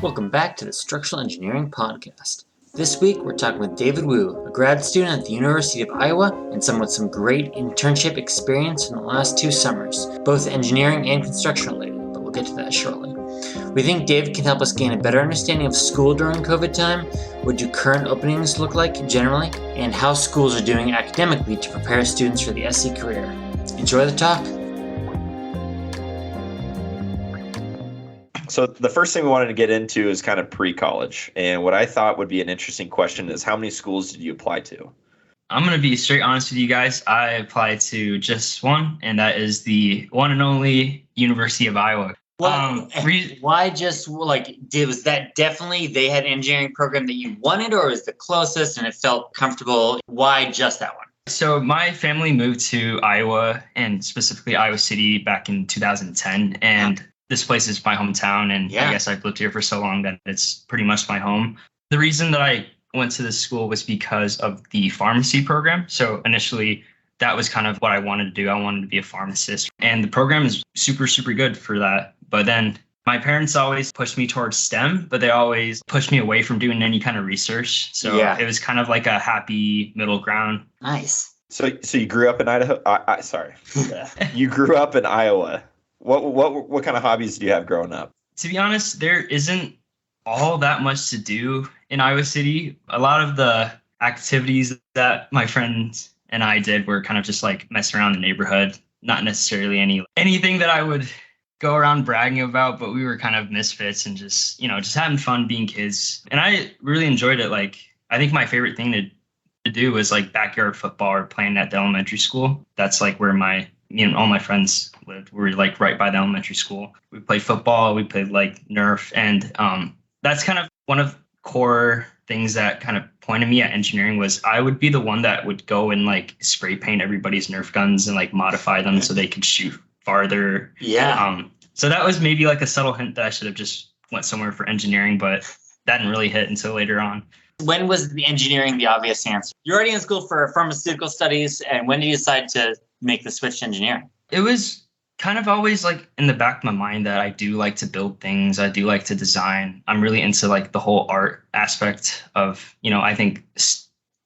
Welcome back to the Structural Engineering Podcast. This week, we're talking with David Wu, a grad student at the University of Iowa and someone with some great internship experience in the last 2 summers, both engineering and construction related, but we'll get to that shortly. We think David can help us gain a better understanding of school during COVID time, what do current openings look like generally, and how schools are doing academically to prepare students for the SE career. Enjoy the talk. So the first thing we wanted to get into is kind of pre-college. And what I thought would be an interesting question is how many schools did you apply to? I'm going to be straight honest with you guys. I applied to just one, and that is the one and only University of Iowa. Why just was that definitely they had an engineering program that you wanted, or was the closest and it felt comfortable? Why just that one? So my family moved to Iowa and specifically Iowa City back in 2010. And this place is my hometown. And I guess I've lived here for so long that it's pretty much my home. The reason that I went to this school was because of the pharmacy program. So initially, that was kind of what I wanted to do. I wanted to be a pharmacist. And the program is super, super good for that. But then my parents always pushed me towards STEM, but they always pushed me away from doing any kind of research. So it was kind of like a happy middle ground. Nice. So you grew up in Idaho? You grew up in Iowa. What kind of hobbies do you have growing up? To be honest, there isn't all that much to do in Iowa City. A lot of the activities that my friends and I did were kind of just like messing around the neighborhood, not necessarily anything that I would go around bragging about, but we were kind of misfits and just having fun being kids. And I really enjoyed it. Like, I think my favorite thing to do was like backyard football or playing at the elementary school. That's like where all my friends lived. We were like right by the elementary school. We played football, we played like Nerf. And that's kind of one of the core things that kind of pointed me at engineering was I would be the one that would go and like spray paint everybody's Nerf guns and like modify them so they could shoot farther. So that was maybe like a subtle hint that I should have just went somewhere for engineering, but that didn't really hit until later on. When was the engineering the obvious answer? You're already in school for pharmaceutical studies, and when did you decide to make the switch to engineering? It was kind of always like in the back of my mind that I do like to build things. I do like to design. I'm really into like the whole art aspect of, I think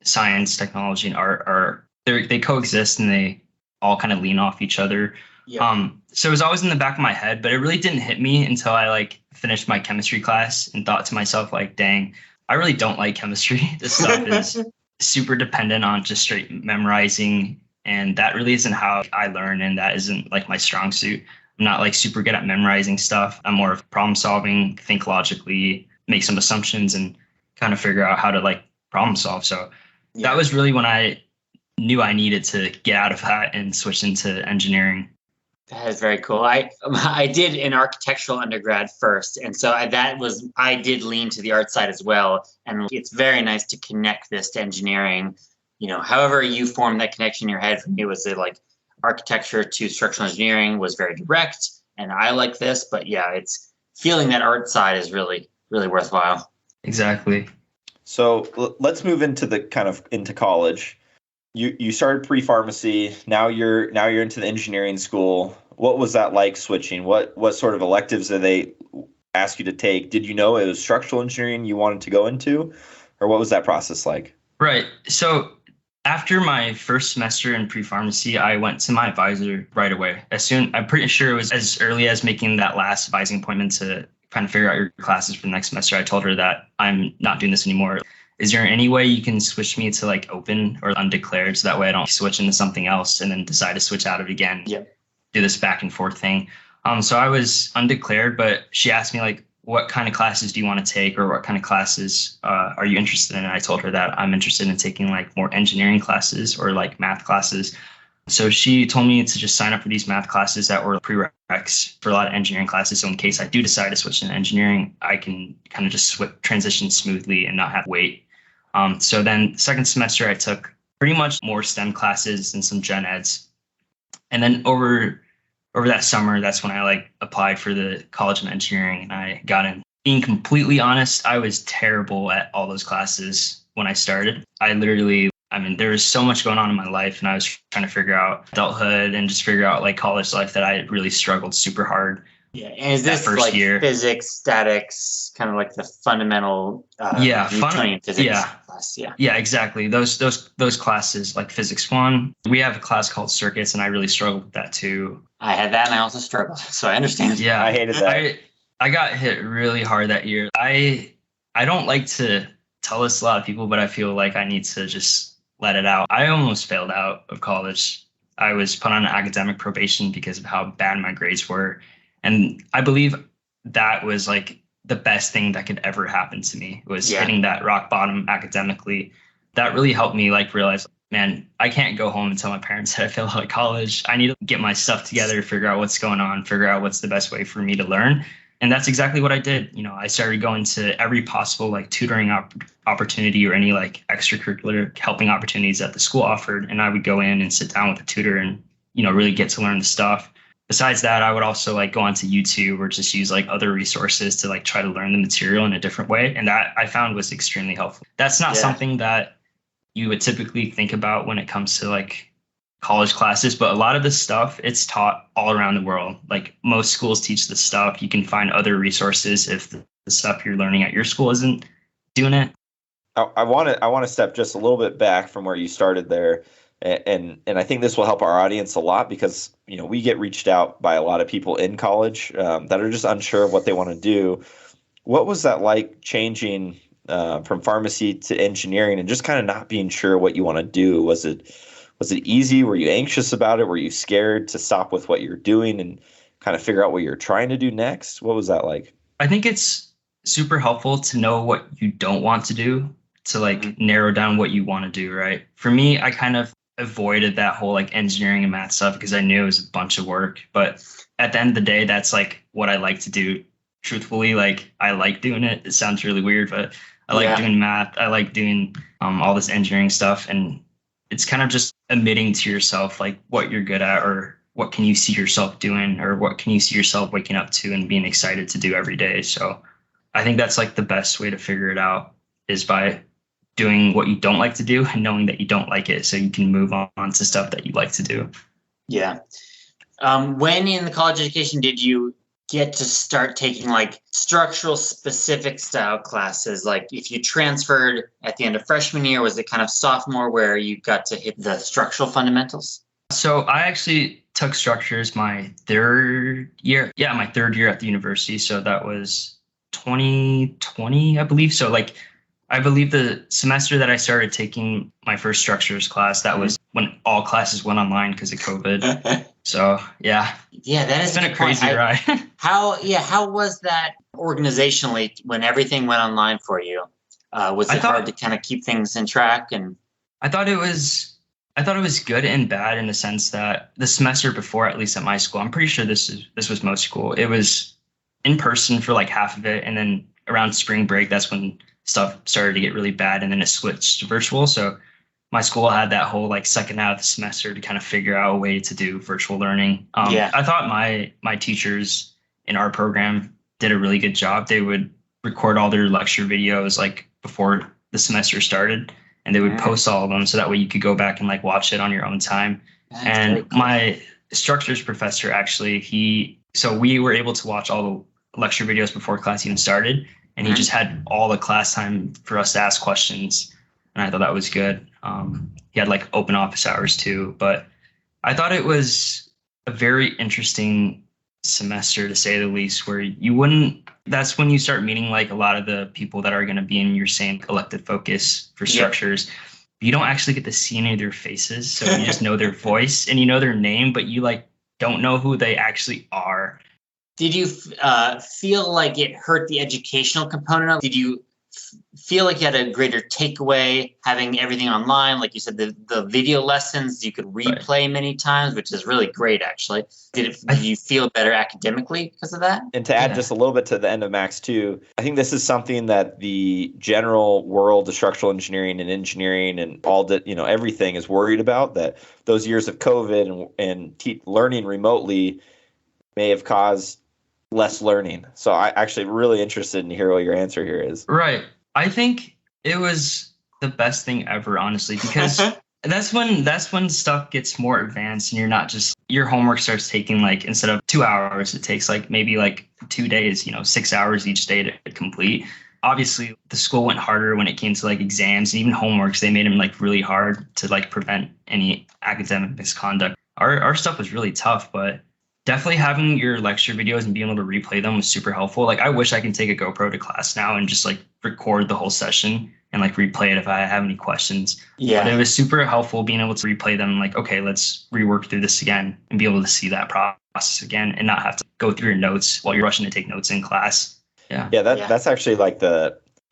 science, technology, and art they coexist and they all kind of lean off each other. So it was always in the back of my head, but it really didn't hit me until I like finished my chemistry class and thought to myself, like, dang, I really don't like chemistry. This stuff is super dependent on just straight memorizing. And that really isn't how I learn. And that isn't like my strong suit. I'm not like super good at memorizing stuff. I'm more of problem solving, think logically, make some assumptions and kind of figure out how to like problem solve. So that was really when I knew I needed to get out of that and switch into engineering. That is very cool. I did an architectural undergrad first. And so I did lean to the art side as well. And it's very nice to connect this to engineering. However you form that connection in your head, for me, was like architecture to structural engineering was very direct. And I like this, but it's feeling that art side is really, really worthwhile. Exactly. So let's move into college. You started pre-pharmacy. Now you're into the engineering school. What was that like switching? What sort of electives did they ask you to take? Did you know it was structural engineering you wanted to go into, or what was that process like? Right. So after my first semester in pre-pharmacy, I went to my advisor right away. I'm pretty sure it was as early as making that last advising appointment to kind of figure out your classes for the next semester. I told her that I'm not doing this anymore. Is there any way you can switch me to like open or undeclared so that way I don't switch into something else and then decide to switch out of it again? Do this back and forth thing. So I was undeclared, but she asked me like, what kind of classes do you want to take, or what kind of classes are you interested in? And I told her that I'm interested in taking like more engineering classes or like math classes. So she told me to just sign up for these math classes that were prereqs for a lot of engineering classes. So in case I do decide to switch into engineering, I can kind of just transition smoothly and not have to wait. So then second semester, I took pretty much more STEM classes and some gen eds. And then over that summer, that's when I like applied for the College of Engineering and I got in. Being completely honest, I was terrible at all those classes when I started. There was so much going on in my life and I was trying to figure out adulthood and just figure out like college life that I really struggled super hard. Yeah, and is that this first like year. physics, statics, kind of like the fundamental Yeah, Newtonian physics yeah. class? Yeah. Yeah, exactly. Those classes like physics one. We have a class called circuits, and I really struggled with that too. I had that and I also struggled, so I understand. Yeah, I hated that. I got hit really hard that year. I don't like to tell this to a lot of people, but I feel like I need to just let it out. I almost failed out of college. I was put on academic probation because of how bad my grades were. And I believe that was like the best thing that could ever happen to me was Yeah. hitting that rock bottom academically. That really helped me like realize, man, I can't go home and tell my parents that I failed out of college. I need to get my stuff together, figure out what's going on, figure out what's the best way for me to learn. And that's exactly what I did. You know, I started going to every possible like tutoring opportunity or any like extracurricular helping opportunities that the school offered. And I would go in and sit down with a tutor and, you know, really get to learn the stuff. Besides that, I would also like go onto YouTube or just use like other resources to like try to learn the material in a different way. And that I found was extremely helpful. That's not something that you would typically think about when it comes to like college classes, but a lot of this stuff, it's taught all around the world. Like most schools teach this stuff. You can find other resources if the stuff you're learning at your school isn't doing it. I want to step just a little bit back from where you started there, and I think this will help our audience a lot because you know we get reached out by a lot of people in college that are just unsure of what they want to do. What was that like changing from pharmacy to engineering and just kind of not being sure what you want to do? Was it easy? Were you anxious about it? Were you scared to stop with what you're doing and kind of figure out what you're trying to do next? What was that like? I think it's super helpful to know what you don't want to do to like narrow down what you want to do, right? For me, I kind of avoided that whole like engineering and math stuff because I knew it was a bunch of work. But at the end of the day, that's like what I like to do. Truthfully, like I like doing it. It sounds really weird, but I like doing math. I like doing all this engineering stuff. And it's kind of just admitting to yourself like what you're good at or what can you see yourself doing or what can you see yourself waking up to and being excited to do every day. So I think that's like the best way to figure it out is by doing what you don't like to do and knowing that you don't like it so you can move on to stuff that you like to do. Yeah. When in the college education did you get to start taking like structural specific style classes? Like if you transferred at the end of freshman year, was it kind of sophomore where you got to hit the structural fundamentals? So I actually took structures my third year. Yeah, my third year at the university. So that was 2020, I believe. So like, I believe the semester that I started taking my first structures class, that was when all classes went online because of COVID. So yeah. Yeah, that has been a crazy ride. How was that organizationally when everything went online for you? Was it hard to kind of keep things in track? And I thought it was good and bad in the sense that the semester before, at least at my school, I'm pretty sure this was most school. It was in person for like half of it, and then around spring break, that's when stuff started to get really bad, and then it switched to virtual. So my school had that whole like second half of the semester to kind of figure out a way to do virtual learning. I thought my teachers in our program did a really good job. They would record all their lecture videos like before the semester started, and they would post all of them so that way you could go back and like watch it on your own time. And cool. My structures professor actually, so we were able to watch all the lecture videos before class even started, and he just had all the class time for us to ask questions. And I thought that was good. He had like open office hours too, but I thought it was a very interesting semester to say the least, where that's when you start meeting like a lot of the people that are going to be in your same elective focus for structures. You don't actually get to see any of their faces. So you just know their voice and you know their name, but you like don't know who they actually are. Did you feel like it hurt the educational component of it? Did you feel like you had a greater takeaway having everything online? Like you said, the video lessons you could replay many times, which is really great, actually. Did you feel better academically because of that? And to add just a little bit to the end of Max too, I think this is something that the general world of structural engineering and all that, everything is worried about, that those years of COVID and learning remotely may have caused less learning. So I actually really interested in hear what your answer here is. Right. I think it was the best thing ever, honestly, because That's when stuff gets more advanced and you're not just your homework starts taking like instead of 2 hours, it takes like maybe like 2 days, 6 hours each day to complete. Obviously the school went harder when it came to like exams and even homeworks. They made them like really hard to like prevent any academic misconduct. Our stuff was really tough, but definitely having your lecture videos and being able to replay them was super helpful. Like I wish I can take a GoPro to class now and just like record the whole session and like replay it if I have any questions. Yeah. But it was super helpful being able to replay them like, okay, let's rework through this again and be able to see that process again and not have to go through your notes while you're rushing to take notes in class. Yeah. Yeah, that's actually like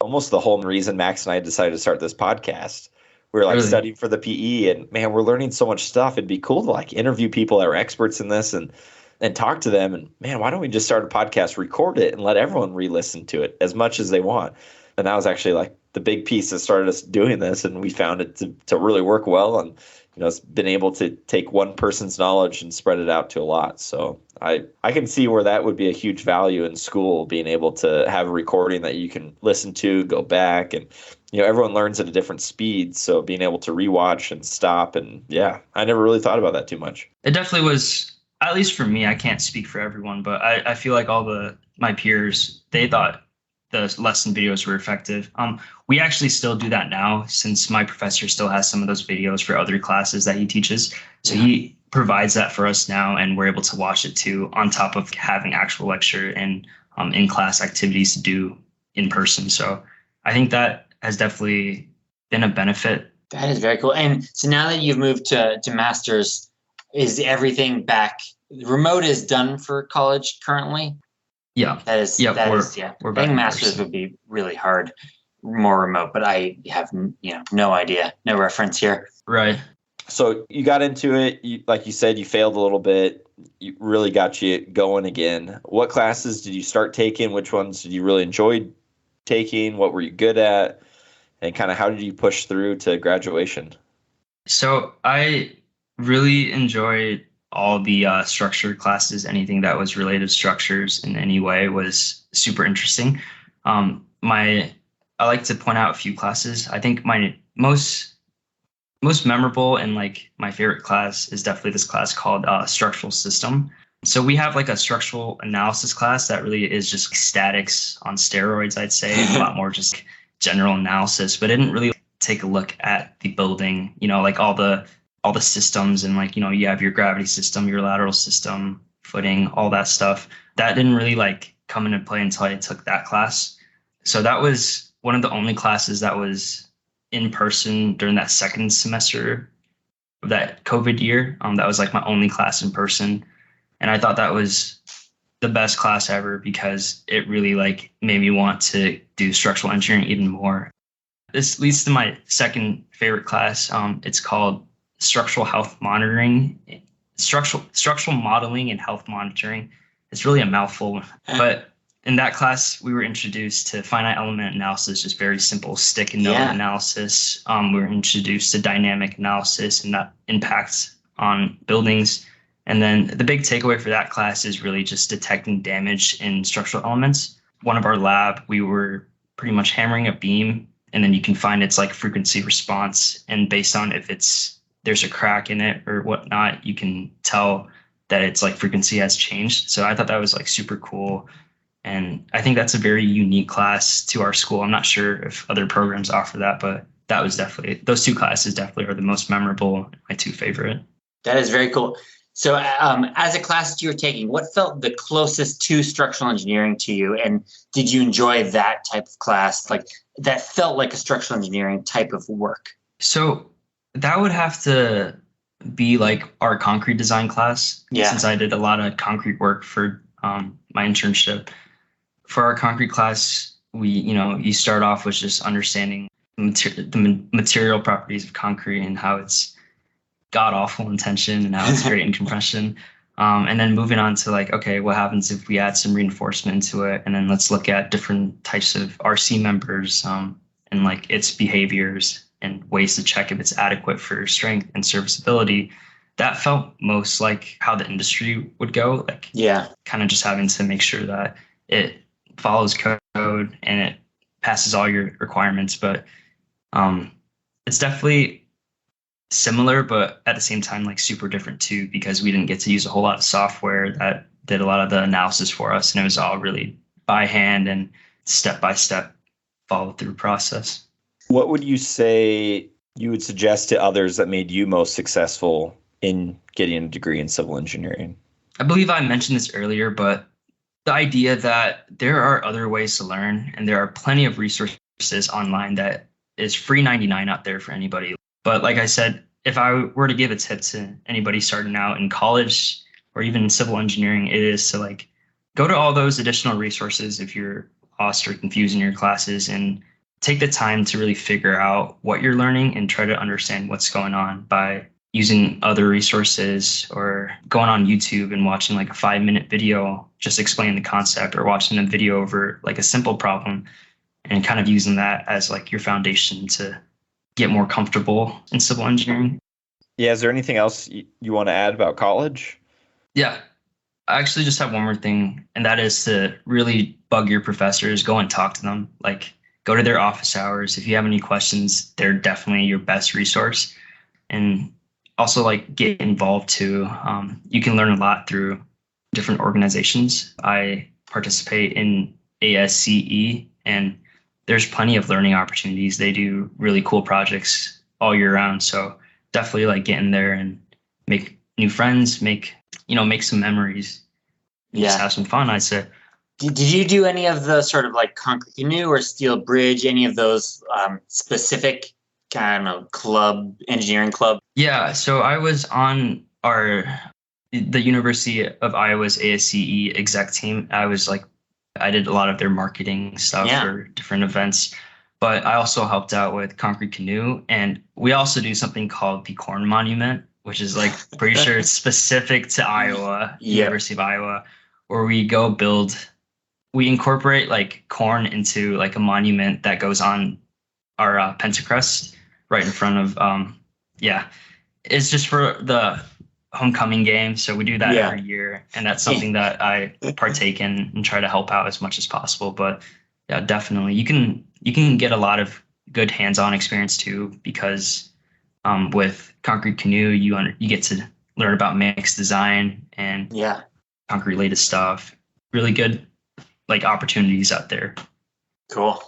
almost the whole reason Max and I decided to start this podcast. We were like Really? studying for the PE, and man, we're learning so much stuff. It'd be cool to like interview people that are experts in this and talk to them. And man, why don't we just start a podcast, record it, and let everyone re-listen to it as much as they want? And that was actually like the big piece that started us doing this, and we found it to really work well. And it's been able to take one person's knowledge and spread it out to a lot. So I can see where that would be a huge value in school, being able to have a recording that you can listen to, go back, and everyone learns at a different speed. So being able to rewatch and stop, and yeah, I never really thought about that too much. It definitely was, at least for me, I can't speak for everyone, but I feel like all my peers, they thought the lesson videos were effective. We actually still do that now since my professor still has some of those videos for other classes that he teaches. So he provides that for us now, and we're able to watch it too, on top of having actual lecture and in-class activities to do in person. So I think that has definitely been a benefit. That is very cool. And so now that you've moved to master's, is everything back? Remote is done for college currently? Yeah. That is, yeah. I think master's would be really hard, more remote, but I have, no idea, no reference here. Right. So you got into it, like you said, you failed a little bit. You really got you going again. What classes did you start taking? Which ones did you really enjoy taking? What were you good at? And kind of how did you push through to graduation? So I really enjoyed all the structured classes. Anything that was related to structures in any way was super interesting. I like to point out a few classes. I think my most memorable and like my favorite class is definitely this class called structural system. So we have like a structural analysis class that really is just statics on steroids, I'd say, a lot more just general analysis, but it didn't really take a look at the building, like all the systems and like, you have your gravity system, your lateral system, footing, all that stuff. That didn't really like come into play until I took that class. So that was one of the only classes that was in person during that second semester of that COVID year. That was like my only class in person. And I thought that was the best class ever because it really like made me want to do structural engineering even more. This leads to my second favorite class. It's called structural modeling and health monitoring. It's really a mouthful, but in that class, we were introduced to finite element analysis, just very simple stick and node analysis. We were introduced to dynamic analysis and that impacts on buildings. And then the big takeaway for that class is really just detecting damage in structural elements. One of our lab, we were pretty much hammering a beam, and then you can find its like frequency response. And based on if there's a crack in it or whatnot, you can tell that its like frequency has changed. So I thought that was like super cool. And I think that's a very unique class to our school. I'm not sure if other programs offer that, but that was definitely, those two classes definitely are the most memorable, my two favorite. That is very cool. So as a class that you were taking, what felt the closest to structural engineering to you? And did you enjoy that type of class, like that felt like a structural engineering type of work? So that would have to be like our concrete design class, since I did a lot of concrete work for my internship. For our concrete class, you start off with just understanding the material properties of concrete and how it's god awful in tension and how it's great in compression. And then moving on to like, okay, what happens if we add some reinforcement to it? And then let's look at different types of RC members and like its behaviors and ways to check if it's adequate for strength and serviceability. That felt most like how the industry would go. Like, kind of just having to make sure that it follows code and it passes all your requirements. But it's definitely similar, but at the same time, like super different too, because we didn't get to use a whole lot of software that did a lot of the analysis for us. And it was all really by hand and step by step follow through process. What would you say you would suggest to others that made you most successful in getting a degree in civil engineering? I believe I mentioned this earlier, but the idea that there are other ways to learn and there are plenty of resources online that is free 99 out there for anybody. But like I said, if I were to give a tip to anybody starting out in college or even in civil engineering, it is to like go to all those additional resources if you're lost or confused in your classes, and take the time to really figure out what you're learning and try to understand what's going on by using other resources or going on YouTube and watching like a 5-minute video just explaining the concept, or watching a video over like a simple problem and kind of using that as like your foundation to get more comfortable in civil engineering. Yeah. Is there anything else you want to add about college? Yeah. I actually just have one more thing, and that is to really bug your professors, go and talk to them, like go to their office hours. If you have any questions, they're definitely your best resource. And also like get involved too. You can learn a lot through different organizations. I participate in ASCE, and there's plenty of learning opportunities. They do really cool projects all year round. So definitely like get in there and make new friends, make some memories, and just have some fun, I'd say. Did you do any of the sort of like concrete canoe or steel bridge, any of those specific kind of engineering club? Yeah, so I was on the University of Iowa's ASCE exec team. I did a lot of their marketing stuff for different events, but I also helped out with concrete canoe, and we also do something called the Corn Monument, which is like pretty sure it's specific to Iowa, University of Iowa, where we incorporate like corn into like a monument that goes on our Pentacrest right in front of it's just for the homecoming game. So we do that every year, and that's something that I partake in and try to help out as much as possible. But yeah, definitely you can get a lot of good hands-on experience too, because with concrete canoe you get to learn about mixed design and concrete related stuff. Really good like opportunities out there. Cool.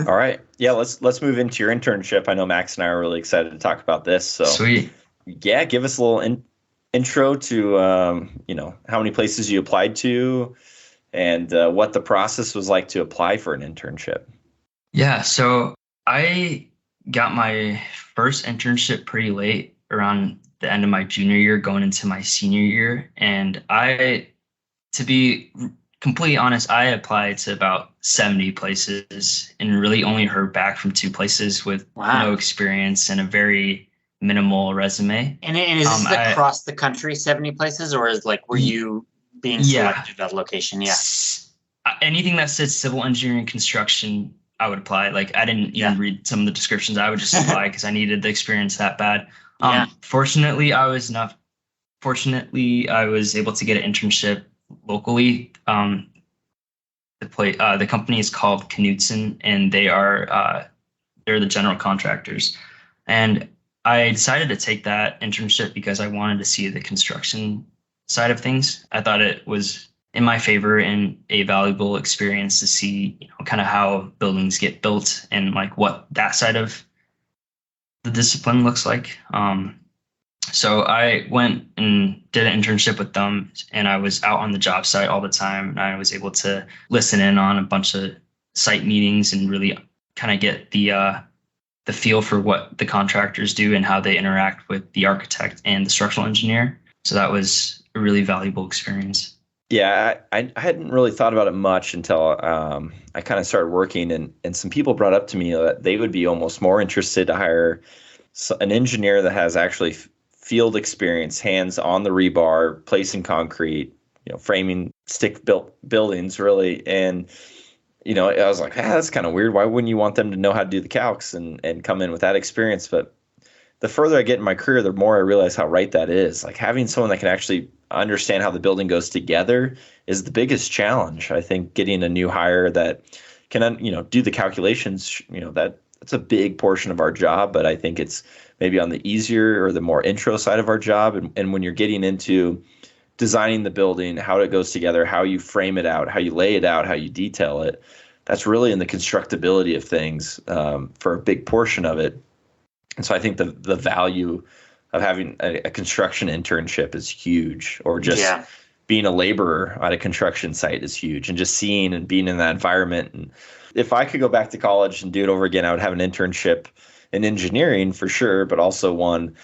All right. Yeah, let's move into your internship. I know Max and I are really excited to talk about this. So sweet. Yeah, give us a little intro to how many places you applied to, and what the process was like to apply for an internship. Yeah, so I got my first internship pretty late, around the end of my junior year, going into my senior year. And to be completely honest, I applied to about 70 places and really only heard back from 2 places with no experience and a very minimal resume. And is this across the country, 70 places, or is like, were you being selected to that location? Yeah. Anything that says civil engineering construction, I would apply. Like I didn't even read some of the descriptions. I would just apply because I needed the experience that bad. Fortunately, I was able to get an internship locally. The company is called Knutson, and they're the general contractors. And I decided to take that internship because I wanted to see the construction side of things. I thought it was in my favor and a valuable experience to see, kind of how buildings get built and like what that side of the discipline looks like. So I went and did an internship with them, and I was out on the job site all the time, and I was able to listen in on a bunch of site meetings and really kind of get the feel for what the contractors do and how they interact with the architect and the structural engineer. So that was a really valuable experience. Yeah, I hadn't really thought about it much until I kind of started working, and some people brought up to me that they would be almost more interested to hire an engineer that has actually field experience, hands on the rebar, placing concrete, framing stick-built buildings, really. And I was like, that's kind of weird. Why wouldn't you want them to know how to do the calcs and come in with that experience? But the further I get in my career, the more I realize how right that is. Like having someone that can actually understand how the building goes together is the biggest challenge. I think getting a new hire that can, do the calculations, That's a big portion of our job, but I think it's maybe on the easier or the more intro side of our job. And when you're getting into designing the building, how it goes together, how you frame it out, how you lay it out, how you detail it, that's really in the constructability of things for a big portion of it. And so I think the value of having a construction internship is huge, or just being a laborer at a construction site is huge, and just seeing and being in that environment. And if I could go back to college and do it over again, I would have an internship in engineering for sure, but also one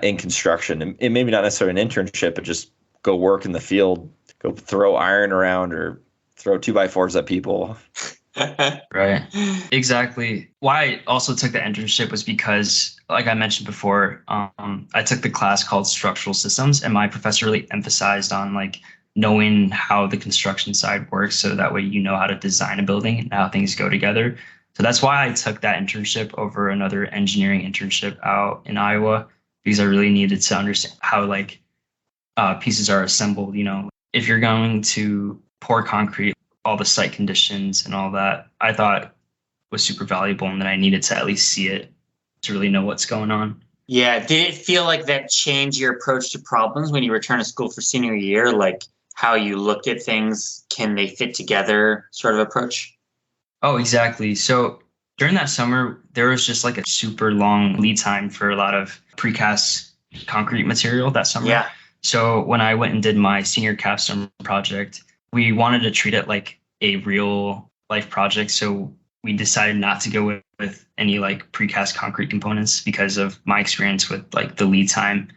in construction. And maybe not necessarily an internship, but just go work in the field, go throw iron around or throw 2x4s at people. Right. Exactly. Why I also took the internship was because, like I mentioned before, I took the class called Structural Systems, and my professor really emphasized on like knowing how the construction side works, so that way you know how to design a building and how things go together. So that's why I took that internship over another engineering internship out in Iowa, because I really needed to understand how like pieces are assembled. You know, if you're going to pour concrete, all the site conditions and all that, I thought was super valuable, and that I needed to at least see it to really know what's going on. Yeah. Did it feel like that changed your approach to problems when you returned to school for senior year? Like how you looked at things, can they fit together sort of approach? Oh, exactly. So during that summer, there was just like a super long lead time for a lot of precast concrete material that summer. Yeah. So when I went and did my senior capstone project, we wanted to treat it like a real life project. So we decided not to go with any like precast concrete components because of my experience with like the lead time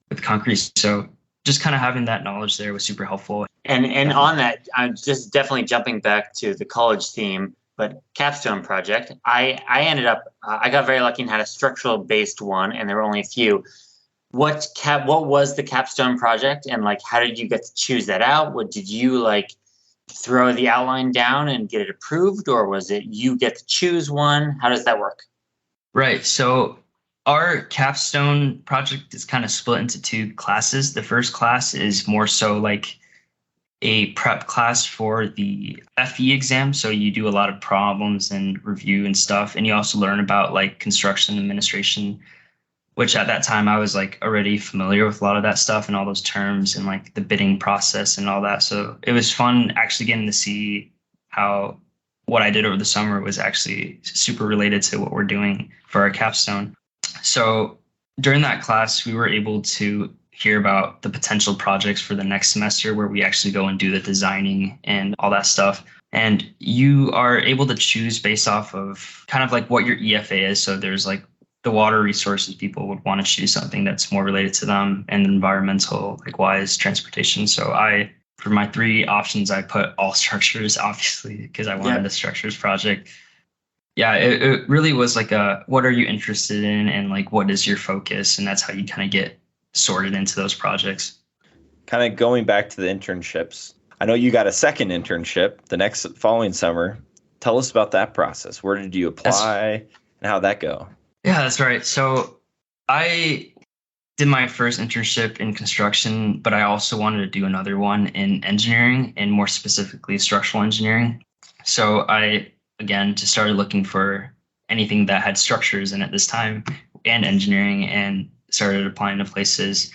with concrete. So just kind of having that knowledge there was super helpful. And on that, I'm just definitely jumping back to the college theme, but capstone project, I ended up, I got very lucky and had a structural based one, and there were only a few. What was the capstone project, and like how did you get to choose that out? What did you like throw the outline down and get it approved, or was it you get to choose one? How does that work? Right. So our capstone project is kind of split into two classes. The first class is more so like a prep class for the FE exam. So you do a lot of problems and review and stuff. And you also learn about like construction administration, which at that time I was like already familiar with a lot of that stuff and all those terms and like the bidding process and all that. So it was fun actually getting to see how what I did over the summer was actually super related to what we're doing for our capstone. So during that class, we were able to hear about the potential projects for the next semester, where we actually go and do the designing and all that stuff. And you are able to choose based off of kind of like what your EFA is. So there's like the water resources people would want to choose something that's more related to them, and environmental, like wise, transportation. So for my three options, I put all structures, obviously, because I wanted a structures project. Yeah, it really was like what are you interested in, and like what is your focus? And that's how you kind of get sorted into those projects. Kind of going back to the internships, I know you got a second internship the next following summer. Tell us about that process. Where did you apply and how'd that go? Yeah, that's right. So I did my first internship in construction, but I also wanted to do another one in engineering, and more specifically structural engineering. So I, again, just started looking for anything that had structures in it this time, and engineering, and started applying to places.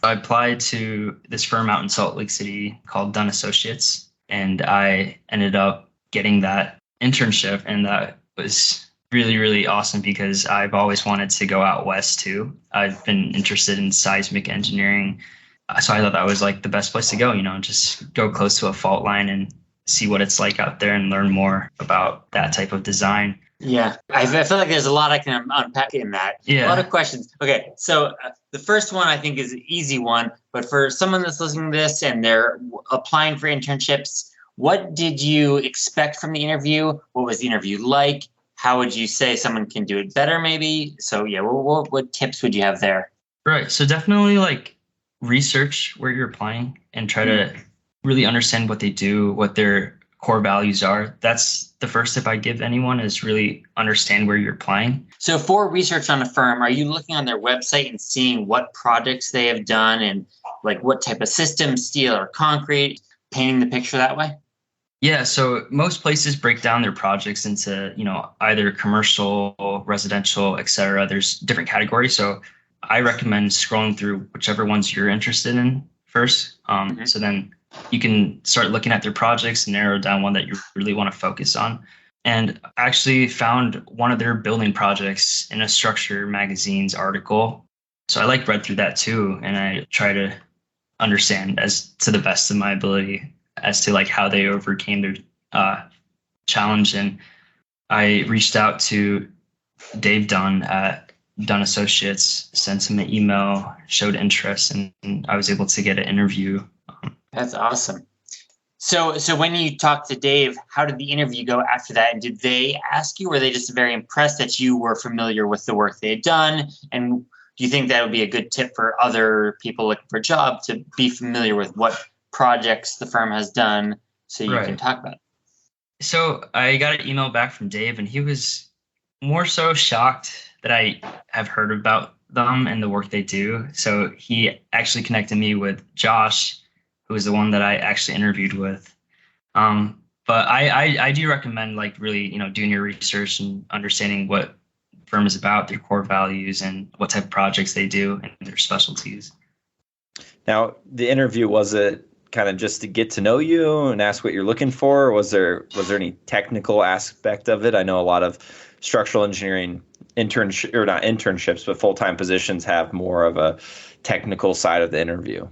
I applied to this firm out in Salt Lake City called Dunn Associates, and I ended up getting that internship, and that was really, really awesome because I've always wanted to go out west too. I've been interested in seismic engineering. So I thought that was like the best place to go, just go close to a fault line and see what it's like out there and learn more about that type of design. Yeah, I feel like there's a lot I can unpack in that. Yeah. A lot of questions. Okay, so the first one I think is an easy one, but for someone that's listening to this and they're applying for internships, what did you expect from the interview? What was the interview like? How would you say someone can do it better, maybe? So yeah, what tips would you have there? Right. So definitely like research where you're applying and try to really understand what they do, what their core values are. That's the first tip I give anyone, is really understand where you're applying. So for research on a firm, are you looking on their website and seeing what projects they have done and like what type of system, steel or concrete, painting the picture that way? Yeah, so most places break down their projects into, either commercial, residential, etc. There's different categories. So I recommend scrolling through whichever ones you're interested in first. Mhm. So then you can start looking at their projects and narrow down one that you really want to focus on. And I actually found one of their building projects in a Structure magazine's article. So I read through that too, and I try to understand as to the best of my ability as to how they overcame their uh, challenge. And I reached out to Dave Dunn at Dunn Associates, sent him an email, showed interest, and I was able to get an interview. That's awesome. So when you talked to Dave, how did the interview go after that? And did they ask you, were they just very impressed that you were familiar with the work they had done? And do you think that would be a good tip for other people looking for a job to be familiar with what projects the firm has done so you can Right. talk about it? So I got an email back from Dave, and he was more so shocked that I have heard about them and the work they do. So he actually connected me with Josh, who was the one that I actually interviewed with. But I do recommend really, doing your research and understanding what firm is about, their core values, and what type of projects they do and their specialties. Now, the interview, was it kind of just to get to know you and ask what you're looking for? Or was there any technical aspect of it? I know a lot of structural engineering internship, or not internships, but full-time positions have more of a technical side of the interview.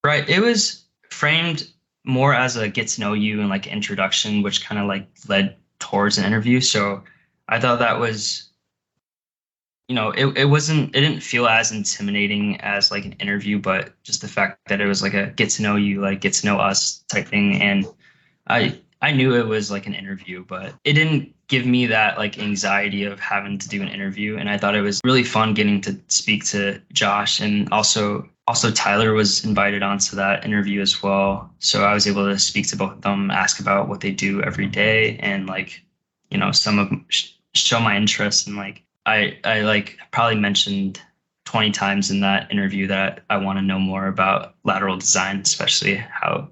Right. It was framed more as a get to know you and introduction, which kind of led towards an interview. So I thought that was, it didn't feel as intimidating as an interview, but just the fact that it was a get to know you, get to know us type thing. And I knew it was an interview, but it didn't give me that anxiety of having to do an interview. And I thought it was really fun getting to speak to Josh, and also Tyler was invited onto that interview as well. So I was able to speak to both of them, ask about what they do every day, and some of show my interest. And I probably mentioned 20 times in that interview that I want to know more about lateral design, especially how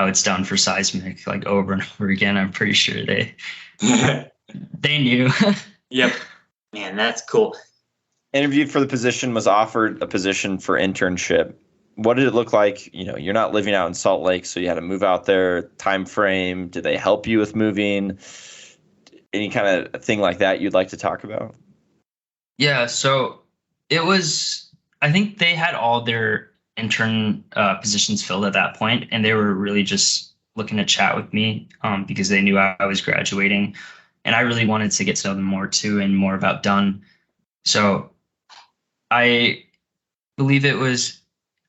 it's done for seismic, over and over again. I'm pretty sure they knew. Yep. Man, that's cool. Interviewed for the position, was offered a position for internship. What did it look like? You're not living out in Salt Lake, so you had to move out there. Time frame? Did they help you with moving? Any kind of thing like that you'd like to talk about? Yeah, so it was, I think they had all their intern positions filled at that point, and they were really just looking to chat with me because they knew I was graduating, and I really wanted to get to know them more too, and more about Dunn. So I believe it was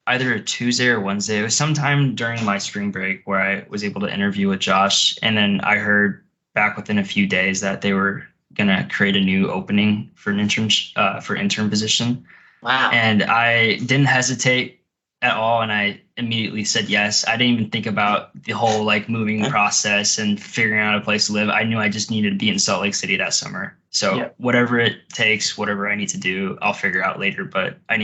either a Tuesday or Wednesday. It was sometime during my spring break where I was able to interview with Josh, and then I heard back within a few days that they were gonna create a new opening for an intern position. Wow. And I didn't hesitate at all, and I immediately said yes. I didn't even think about the whole moving process and figuring out a place to live. I knew I just needed to be in Salt Lake City that summer. So whatever it takes, whatever I need to do, I'll figure out later. But I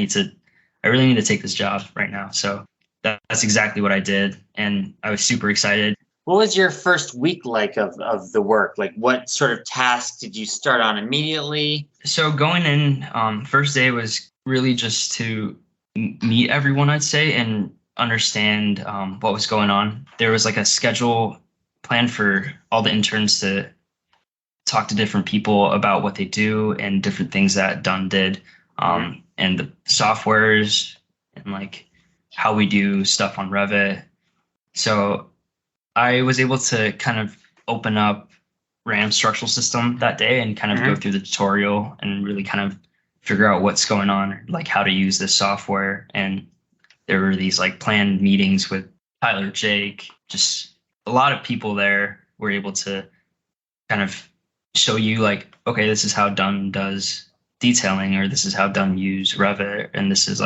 really need to take this job right now. So that's exactly what I did, and I was super excited. What was your first week like of the work? What sort of tasks did you start on immediately? So going in, first day was really just to meet everyone, I'd say, and understand what was going on. There was a schedule planned for all the interns to talk to different people about what they do and different things that Dunn did, and the softwares and how we do stuff on Revit. So I was able to kind of open up RAM structural system that day and kind of go through the tutorial and really kind of figure out what's going on, how to use this software. And there were these planned meetings with Tyler, Jake, just a lot of people there were able to kind of show you okay, this is how Dunn does detailing, or this is how Dunn use Revit, and this is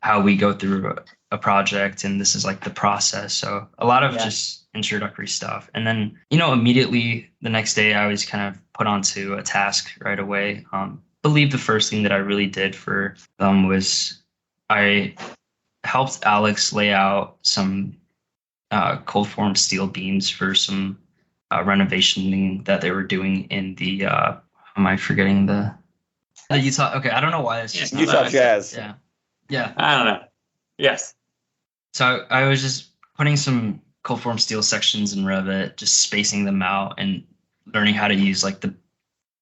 how we go through a project, and this is the process. So a lot of just introductory stuff. And then, immediately the next day I was kind of put onto a task right away. Believe the first thing that I really did for them was I helped Alex lay out some cold form steel beams for some renovation that they were doing in the. Am I forgetting the Utah? Okay, I don't know why it's just not Utah Jazz. Yeah, yeah. I don't know. Yes. So I was just putting some cold form steel sections in Revit, just spacing them out and learning how to use like the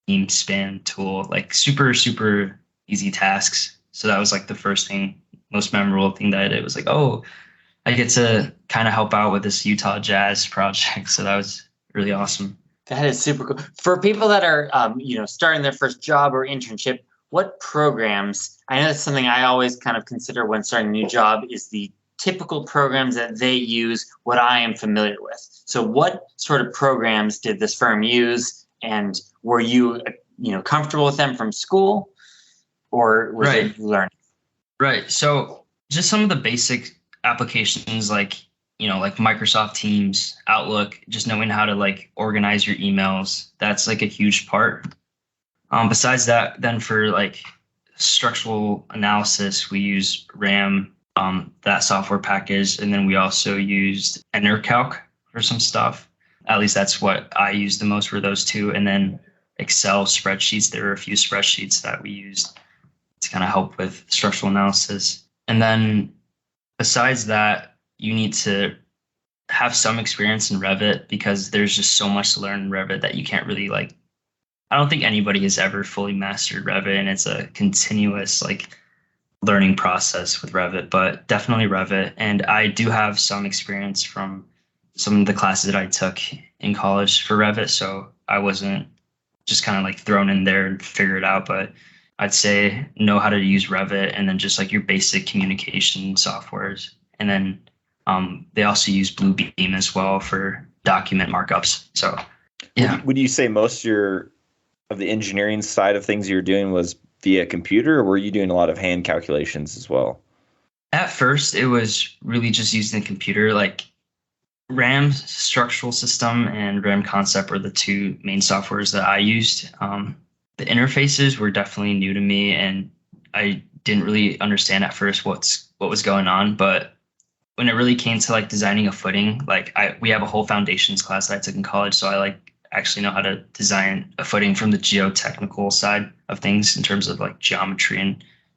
beam span tool, like super, super easy tasks. So that was like the first thing, most memorable thing that I did was like, oh, I get to kind of help out with this Utah Jazz project. So that was really awesome. That is super cool. For people that are, starting their first job or internship, what programs? I know that's something I always kind of consider when starting a new job is the typical programs that they use, what I am familiar with. So what sort of programs did this firm use, and were you, comfortable with them from school, or was it learning? Right. So just some of the basic applications like Microsoft Teams, Outlook, just knowing how to like organize your emails. That's like a huge part. Besides that, then for like structural analysis, we use RAM, that software package. And then we also used EnterCalc for some stuff. At least that's what I used the most were those two. And then Excel spreadsheets. There were a few spreadsheets that we used to kind of help with structural analysis. And then besides that, you need to have some experience in Revit because there's just so much to learn in Revit that you can't really I don't think anybody has ever fully mastered Revit, and it's a continuous learning process with Revit, but definitely Revit. And I do have some experience from some of the classes that I took in college for Revit. So I wasn't just kind of thrown in there and figure it out, but I'd say know how to use Revit and then just your basic communication softwares. And then they also use Bluebeam as well for document markups. So yeah. Would you say most of the engineering side of things you were doing was via computer, or were you doing a lot of hand calculations as well? At first, it was really just using the computer. RAM structural system and RAM concept were the two main softwares that I used. The interfaces were definitely new to me, and I didn't really understand at first what was going on. But when it really came to designing a footing, we have a whole foundations class that I took in college, so I actually know how to design a footing from the geotechnical side of things in terms of geometry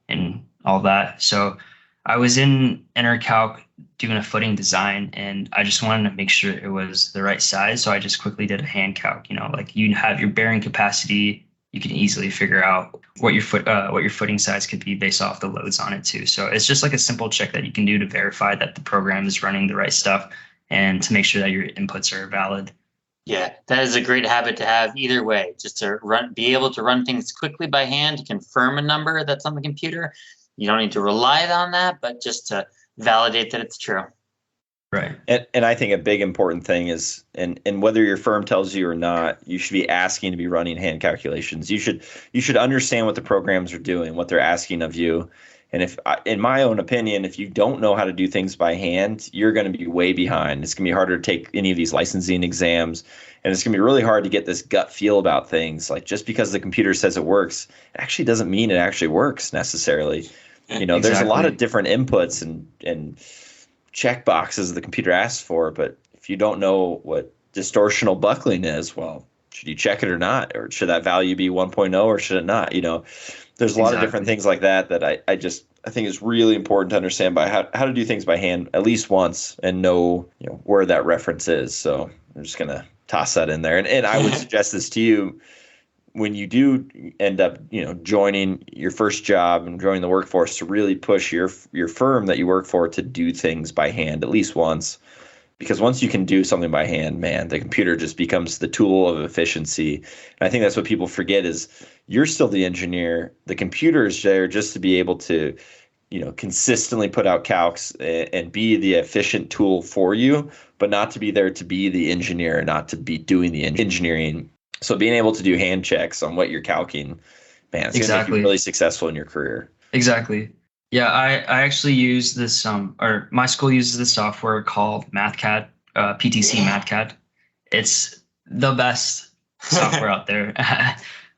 and all that. So I was in EnterCalc doing a footing design, and I just wanted to make sure it was the right size. So I just quickly did a hand calc. You have your bearing capacity, you can easily figure out what your footing size could be based off the loads on it too. So it's just a simple check that you can do to verify that the program is running the right stuff and to make sure that your inputs are valid. Yeah, that is a great habit to have either way, just to be able to run things quickly by hand, to confirm a number that's on the computer. You don't need to rely on that, but just to validate that it's true. Right. And I think a big important thing is, and whether your firm tells you or not, you should be asking to be running hand calculations. You should understand what the programs are doing, what they're asking of you. And if, in my own opinion, if you don't know how to do things by hand, you're going to be way behind. It's going to be harder to take any of these licensing exams, and it's going to be really hard to get this gut feel about things. Just because the computer says it works, it actually doesn't mean it actually works necessarily. Exactly. There's a lot of different inputs and check boxes the computer asks for, but if you don't know what distortional buckling is, well, should you check it or not? Or should that value be 1.0 or should it not? There's a lot of different things like that I think it's really important to understand by how to do things by hand at least once and know where that reference is. So I'm just gonna toss that in there. And I would suggest this to you when you do end up joining your first job and joining the workforce, to really push your firm that you work for to do things by hand at least once. Because once you can do something by hand, man, the computer just becomes the tool of efficiency. And I think that's what people forget is you're still the engineer. The computer is there just to be able to, consistently put out calcs and be the efficient tool for you, but not to be there to be the engineer, not to be doing the engineering. So being able to do hand checks on what you're calcing, man, it's going to make you really successful in your career. Exactly. Yeah, I actually use this, or my school uses this software called MathCAD, PTC MathCAD. It's the best software out there.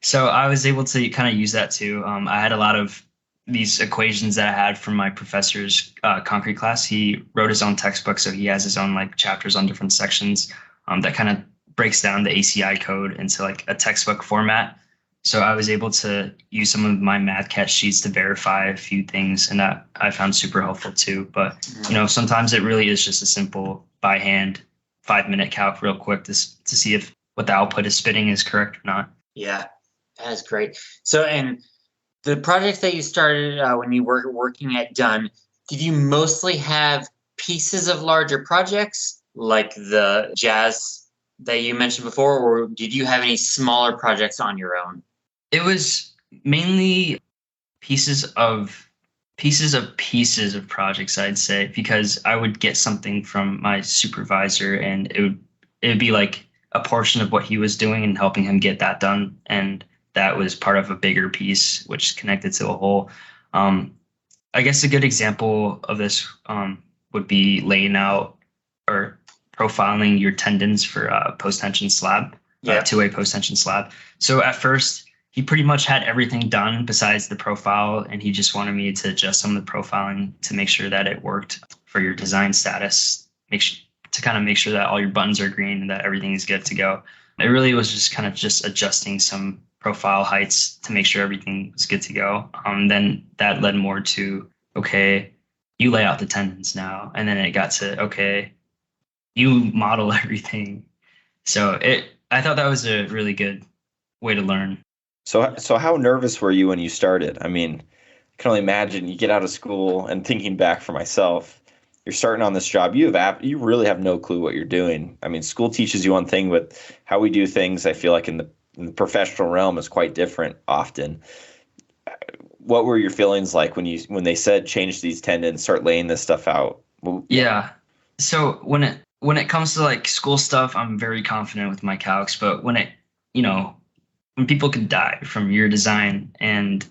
So I was able to kind of use that too. I had a lot of these equations that I had from my professor's concrete class. He wrote his own textbook, so he has his own like chapters on different sections that kind of breaks down the ACI code into like a textbook format. So I was able to use some of my math cat sheets to verify a few things, and that I found super helpful too. But sometimes it really is just a simple by hand 5-minute calc real quick to see if what the output is spitting is correct or not. Yeah, that is great. So, and the projects that you started when you were working at Dunn, did you mostly have pieces of larger projects like the jazz that you mentioned before, or did you have any smaller projects on your own? It was mainly pieces of projects, I'd say, because I would get something from my supervisor and it would be like a portion of what he was doing and helping him get that done. And that was part of a bigger piece, which connected to a whole. I guess a good example of this would be laying out or profiling your tendons for a post-tension slab, two-way post-tension slab. So at first, he pretty much had everything done besides the profile, and he just wanted me to adjust some of the profiling to make sure that it worked for your design status, to kind of make sure that all your buttons are green and that everything is good to go. It really was just kind of just adjusting some profile heights to make sure everything was good to go. Then that led more to, okay, you lay out the tendons now. And then it got to, okay, you model everything. So I thought that was a really good way to learn. So how nervous were you when you started? I mean, I can only imagine you get out of school and thinking back for myself, you're starting on this job. You really have no clue what you're doing. I mean, school teaches you one thing, but how we do things, I feel like in the professional realm is quite different often. What were your feelings like when they said change these tendons, start laying this stuff out? Yeah. So when it comes to like school stuff, I'm very confident with my calcs, but when people could die from your design, and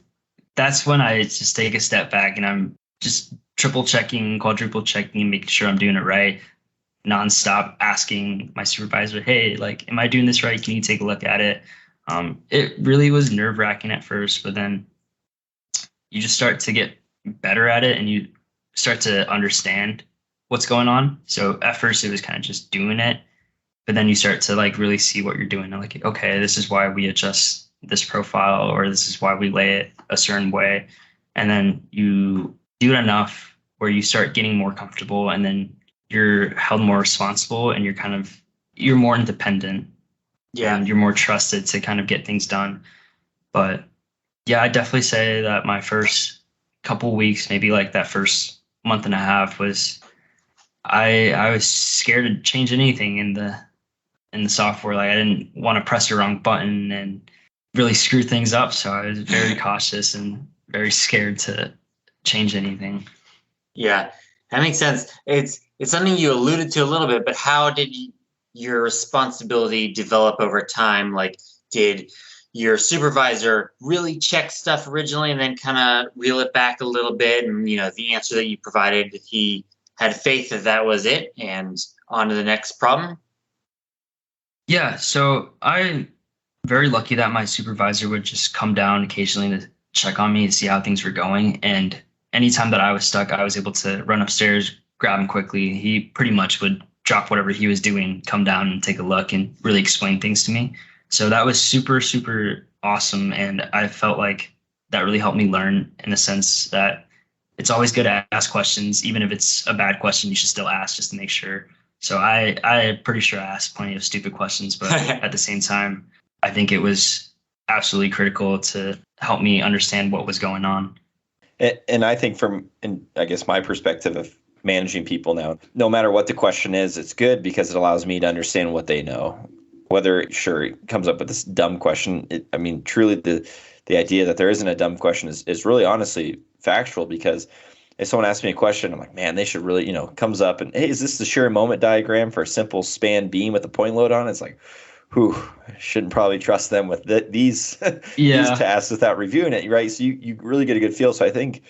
that's when I just take a step back and I'm just triple checking, quadruple checking, making sure I'm doing it right, nonstop asking my supervisor, hey, like, am I doing this right? Can you take a look at it? It really was nerve wracking at first, but then you just start to get better at it and you start to understand what's going on. So at first it was kind of just doing it, but then you start to like really see what you're doing. Like, okay, this is why we adjust this profile, or this is why we lay it a certain way. And then you do it enough where you start getting more comfortable, and then you're held more responsible, and you're more independent. Yeah. And you're more trusted to kind of get things done. But yeah, I definitely say that my first couple weeks, maybe like that first month and a half, was I was scared to change anything in the software. Like, I didn't want to press the wrong button and really screw things up. So I was very cautious and very scared to change anything. Yeah, that makes sense. It's something you alluded to a little bit, but how did your responsibility develop over time? Like, did your supervisor really check stuff originally and then kind of reel it back a little bit? And, the answer that you provided, he had faith that was it and on to the next problem? Yeah, so I'm very lucky that my supervisor would just come down occasionally to check on me to see how things were going. And anytime that I was stuck, I was able to run upstairs, grab him quickly. He pretty much would drop whatever he was doing, come down and take a look and really explain things to me. So that was super, super awesome. And I felt like that really helped me learn, in the sense that it's always good to ask questions. Even if it's a bad question, you should still ask just to make sure. So I'm pretty sure I asked plenty of stupid questions, but at the same time, I think it was absolutely critical to help me understand what was going on. And I think I guess my perspective of managing people now, no matter what the question is, it's good because it allows me to understand what they know. Whether, sure, it comes up with this dumb question. Truly the idea that there isn't a dumb question is really honestly factual, because if someone asks me a question, I'm like, man, they should really, comes up and, hey, is this the shear moment diagram for a simple span beam with a point load on it? It's like, whew, I shouldn't probably trust them with these tasks without reviewing it, right? So you really get a good feel. So I think,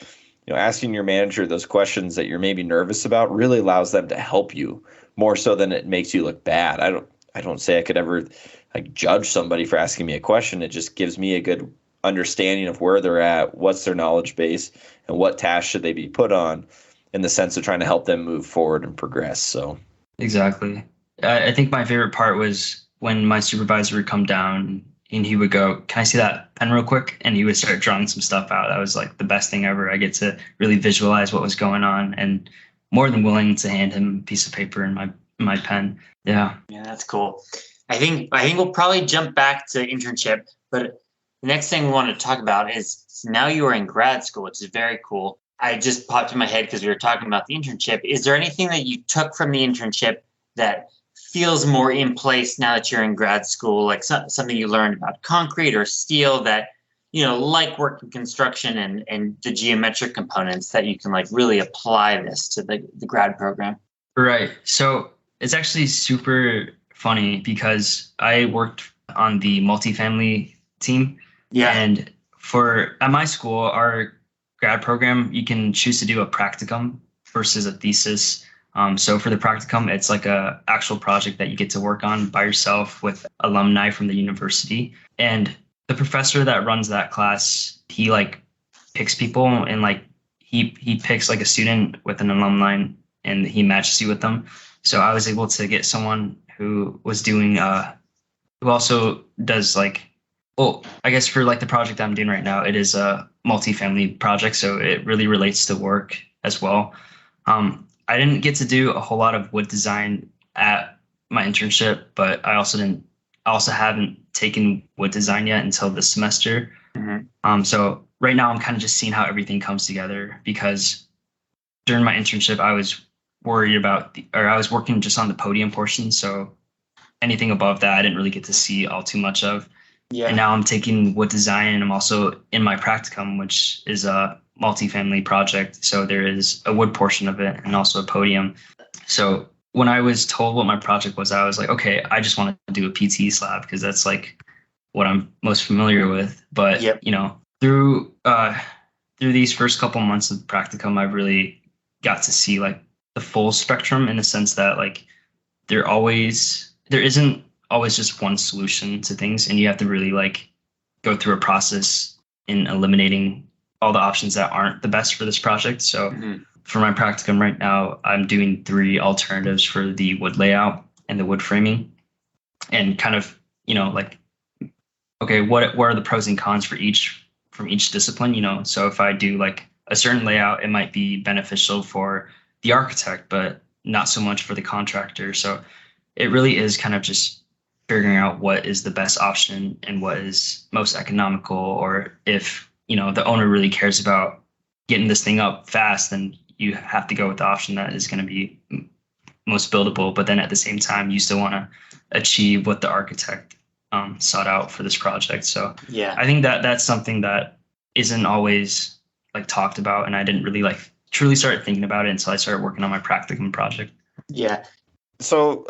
asking your manager those questions that you're maybe nervous about really allows them to help you more so than it makes you look bad. I don't say I could ever like judge somebody for asking me a question. It just gives me a good understanding of where they're at, what's their knowledge base, and what tasks should they be put on, in the sense of trying to help them move forward and progress. So Exactly. I think my favorite part was when my supervisor would come down and he would go, "Can I see that pen real quick?" And he would start drawing some stuff out. That was like the best thing ever. I get to really visualize what was going on, and more than willing to hand him a piece of paper and my pen. Yeah. Yeah, that's cool. I think we'll probably jump back to internship, but the next thing we want to talk about is now you are in grad school, which is very cool. I just popped in my head because we were talking about the internship. Is there anything that you took from the internship that feels more in place now that you're in grad school, like something you learned about concrete or steel that, like working construction and the geometric components that you can like really apply this to the grad program? Right. So it's actually super funny because I worked on the multifamily team. Yeah. And at my school, our grad program, you can choose to do a practicum versus a thesis. So for the practicum, it's like a actual project that you get to work on by yourself with alumni from the university. And the professor that runs that class, he like picks people and like he picks like a student with an alumni and he matches you with them. So I was able to get someone who was doing who also does like, well, I guess for like the project I'm doing right now, it is a multifamily project, so it really relates to work as well. I didn't get to do a whole lot of wood design at my internship, but I also haven't taken wood design yet until this semester. Mm-hmm. So right now I'm kind of just seeing how everything comes together because during my internship I was worried about I was working just on the podium portion, so anything above that I didn't really get to see all too much of. Yeah. And now I'm taking wood design and I'm also in my practicum, which is a multifamily project. So there is a wood portion of it and also a podium. So when I was told what my project was, I was like, okay, I just want to do a PT slab because that's like what I'm most familiar with. But, Yep. Through these first couple months of practicum, I've really got to see like the full spectrum in the sense that like there isn't always just one solution to things, and you have to really like go through a process in eliminating all the options that aren't the best for this project. So for my practicum right now, I'm doing 3 alternatives for the wood layout and the wood framing, and kind of like, okay, what are the pros and cons from each discipline? So if I do like a certain layout, it might be beneficial for the architect, but not so much for the contractor. So it really is kind of just figuring out what is the best option and what is most economical, or if the owner really cares about getting this thing up fast, then you have to go with the option that is going to be most buildable, but then at the same time you still want to achieve what the architect sought out for this project. So yeah, I think that's something that isn't always like talked about, and I didn't really like truly start thinking about it until I started working on my practicum project. Yeah. So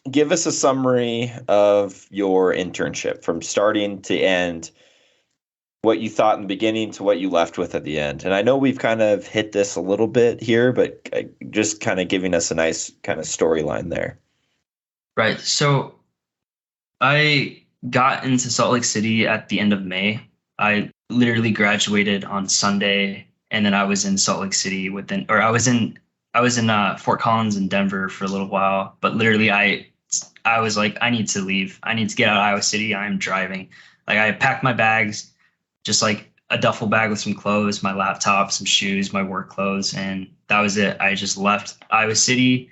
give us a summary of your internship from starting to end, what you thought in the beginning to what you left with at the end. And I know we've kind of hit this a little bit here, but just kind of giving us a nice kind of storyline there. Right. So I got into Salt Lake City at the end of May. I literally graduated on Sunday, and then I was in Salt Lake City I was in Fort Collins and Denver for a little while, but literally I was like, I need to leave. I need to get out of Iowa City. I'm driving. Like I packed my bags, just like a duffel bag with some clothes, my laptop, some shoes, my work clothes, and that was it. I just left Iowa City,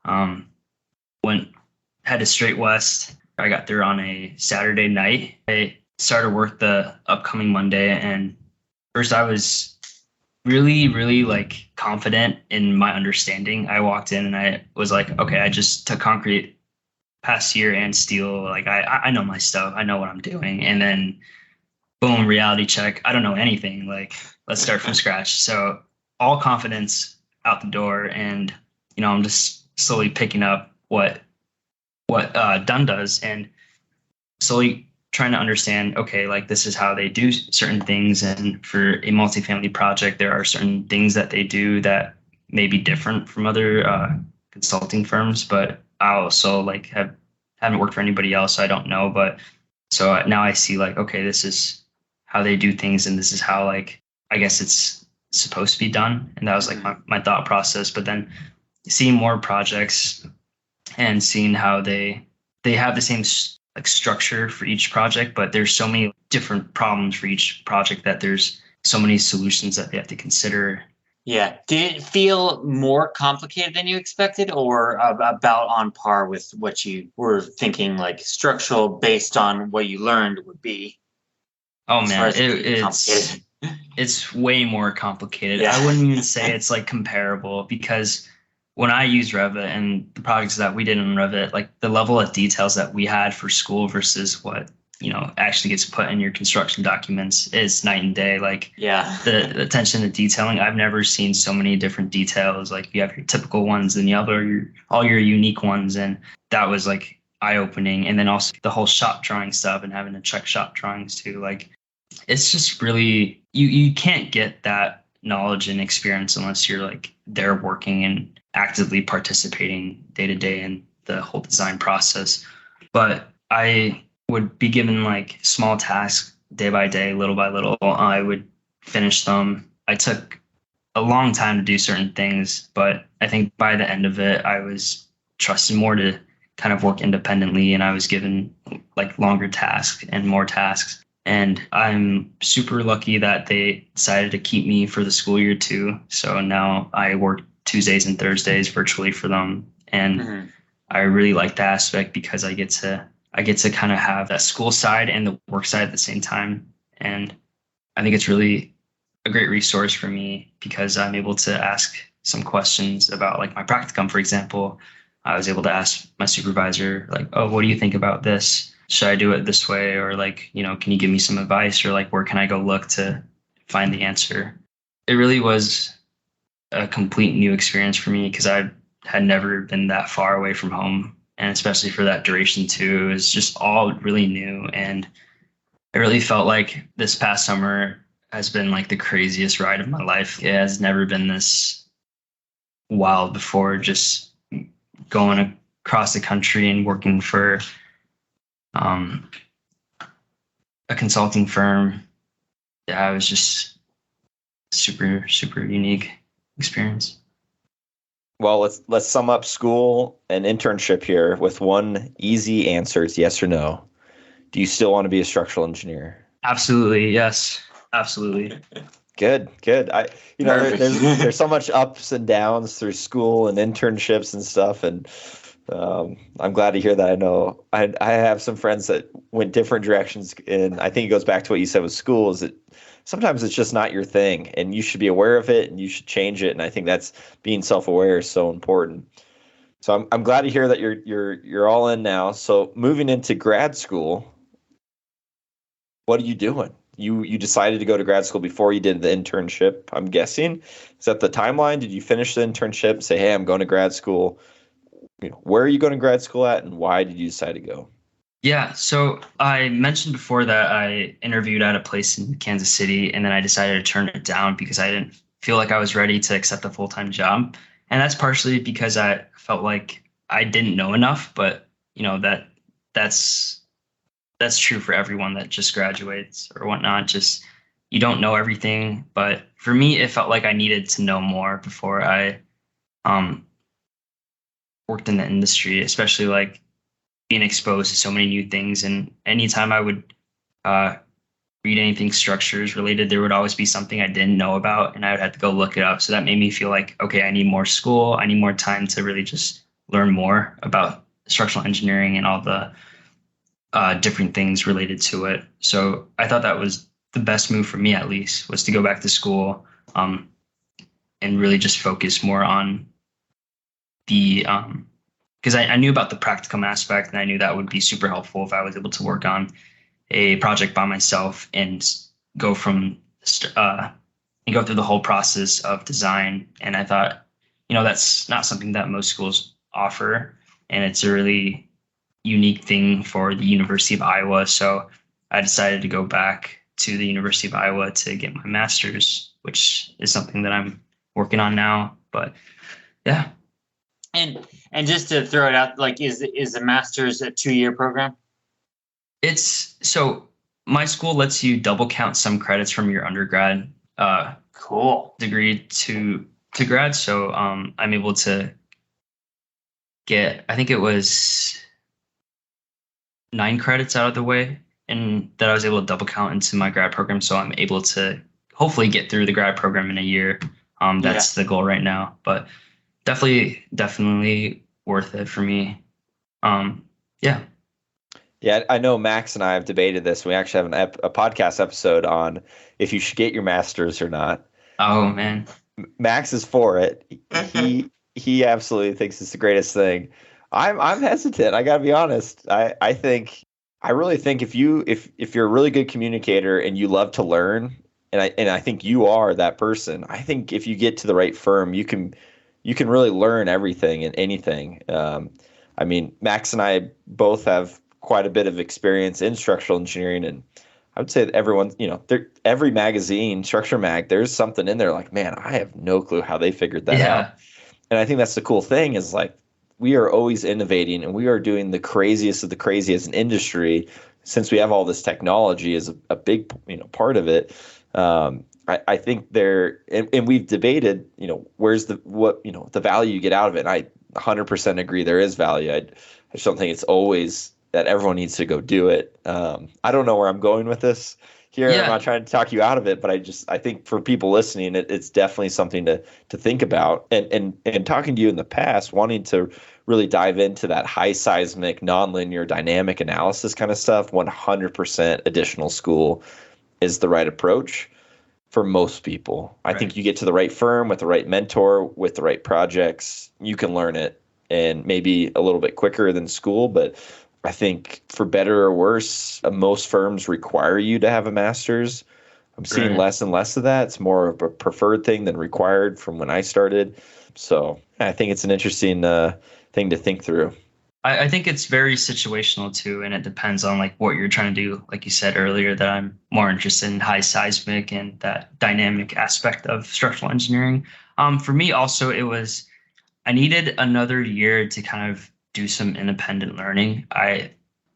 headed straight west. I got there on a Saturday night. I started work the upcoming Monday, and first I was really, really like confident in my understanding. I walked in and I was like, okay, I just took concrete past year and steel. Like I know my stuff. I know what I'm doing. And then boom, reality check. I don't know anything. Like let's start from scratch. So all confidence out the door, and I'm just slowly picking up what Dunn does, and slowly trying to understand, okay, like this is how they do certain things. And for a multifamily project, there are certain things that they do that may be different from other consulting firms, but I also like haven't worked for anybody else, so I don't know. But so now I see like, okay, this is how they do things, and this is how, like, I guess it's supposed to be done. And that was like my thought process. But then seeing more projects and seeing how they have the same like structure for each project, but there's so many different problems for each project that there's so many solutions that they have to consider. Yeah. Did it feel more complicated than you expected, or about on par with what you were thinking, like structural based on what you learned would be? Oh As far man, as it being complicated. it's way more complicated. Yeah. I wouldn't even say it's like comparable, because when I use Revit and the projects that we did in Revit, like the level of details that we had for school versus what, actually gets put in your construction documents is night and day. Like Yeah. the attention to detailing, I've never seen so many different details. Like you have your typical ones and you have all your unique ones. And that was like eye opening. And then also the whole shop drawing stuff and having to check shop drawings too. Like it's just really, you can't get that knowledge and experience unless you're like there working and actively participating day to day in the whole design process. But I would be given like small tasks day by day, little by little. I would finish them. I took a long time to do certain things, but I think by the end of it, I was trusted more to kind of work independently, and I was given like longer tasks and more tasks. And I'm super lucky that they decided to keep me for the school year too. So now I work Tuesdays and Thursdays virtually for them. And I really like that aspect because I get to kind of have that school side and the work side at the same time. And I think it's really a great resource for me because I'm able to ask some questions about like my practicum, for example. I was able to ask my supervisor, like, oh, what do you think about this? Should I do it this way? Or like, can you give me some advice? Or like, where can I go look to find the answer? It really was a complete new experience for me because I had never been that far away from home. And especially for that duration too, it was just all really new. And it really felt like this past summer has been like the craziest ride of my life. It has never been this wild before, just going across the country and working for a consulting firm. Yeah, it was just super, super unique experience. Well, let's sum up school and internship here with one easy answer. It's yes or no. Do you still want to be a structural engineer? Absolutely, yes. Absolutely. Good. There's so much ups and downs through school and internships and stuff, and I'm glad to hear that. I know I have some friends that went different directions, and I think it goes back to what you said with school, is that sometimes it's just not your thing, and you should be aware of it, and you should change it. And I think that's being self-aware is so important. So I'm glad to hear that you're all in now. So moving into grad school, what are you doing? You decided to go to grad school before you did the internship, I'm guessing. Is that the timeline? Did you finish the internship, say, hey, I'm going to grad school? Where are you going to grad school at, and why did you decide to go? Yeah, so I mentioned before that I interviewed at a place in Kansas City, and then I decided to turn it down because I didn't feel like I was ready to accept a full-time job. And that's partially because I felt like I didn't know enough, but that's true for everyone that just graduates or whatnot. Just you don't know everything. But for me, it felt like I needed to know more before I worked in the industry, especially like being exposed to so many new things. And anytime I would read anything structures related, there would always be something I didn't know about, and I would have to go look it up. So that made me feel like, okay, I need more school. I need more time to really just learn more about structural engineering and all the different things related to it. So I thought that was the best move for me, at least, was to go back to school and really just focus more on the because I knew about the practicum aspect, and I knew that would be super helpful if I was able to work on a project by myself and go from and go through the whole process of design. And I thought, that's not something that most schools offer, and it's a really unique thing for the University of Iowa. So I decided to go back to the University of Iowa to get my master's, which is something that I'm working on now. But yeah. And just to throw it out, like, is the master's a 2-year program? It's so my school lets you double count some credits from your undergrad Cool. degree to grad. So I'm able to get, I think it was 9 credits out of the way, and that I was able to double count into my grad program. So I'm able to hopefully get through the grad program in a year. That's the goal right now, but definitely worth it for me. Yeah. Yeah, I know Max and I have debated this. We actually have a podcast episode on if you should get your master's or not. Oh man. Max is for it. He absolutely thinks it's the greatest thing. I'm hesitant. I gotta be honest. I really think if you're a really good communicator and you love to learn, and I think you are that person. I think if you get to the right firm, you can really learn everything and anything. I mean, Max and I both have quite a bit of experience in structural engineering, and I would say that everyone, every magazine, Structure Mag, there's something in there like, man, I have no clue how they figured that out. And I think that's the cool thing is like we are always innovating and we are doing the craziest of the craziest in industry since we have all this technology is a big, part of it. I think and we've debated, where's the value you get out of it. And I 100% agree there is value. I just don't think it's always that everyone needs to go do it. I don't know where I'm going with this here. Yeah. I'm not trying to talk you out of it, but I think for people listening, it's definitely something to think about. And talking to you in the past, wanting to really dive into that high seismic, nonlinear dynamic analysis kind of stuff, 100% additional school is the right approach for most people. Right. I think you get to the right firm with the right mentor, with the right projects, you can learn it and maybe a little bit quicker than school, but I think for better or worse, most firms require you to have a master's. I'm seeing less and less of that. It's more of a preferred thing than required from when I started. So I think it's an interesting thing to think through. I think it's very situational too, and it depends on like what you're trying to do. Like you said earlier, that I'm more interested in high seismic and that dynamic aspect of structural engineering. For me also, I needed another year to kind of do some independent learning. I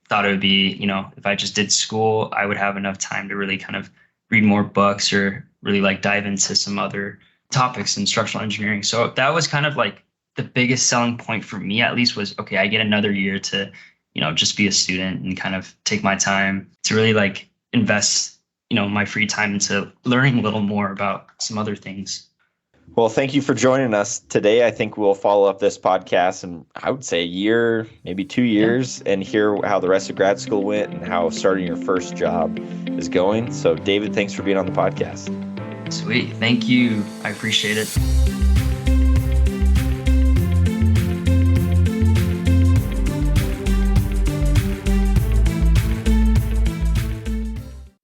thought it would be, if I just did school, I would have enough time to really kind of read more books or really like dive into some other topics in structural engineering. So that was kind of like the biggest selling point for me, at least, was, okay, I get another year to, just be a student and kind of take my time to really like invest, my free time into learning a little more about some other things. Well, thank you for joining us today. I think we'll follow up this podcast in, I would say, a year, maybe 2 years, and hear how the rest of grad school went and how starting your first job is going. So, David, thanks for being on the podcast. Sweet. Thank you. I appreciate it.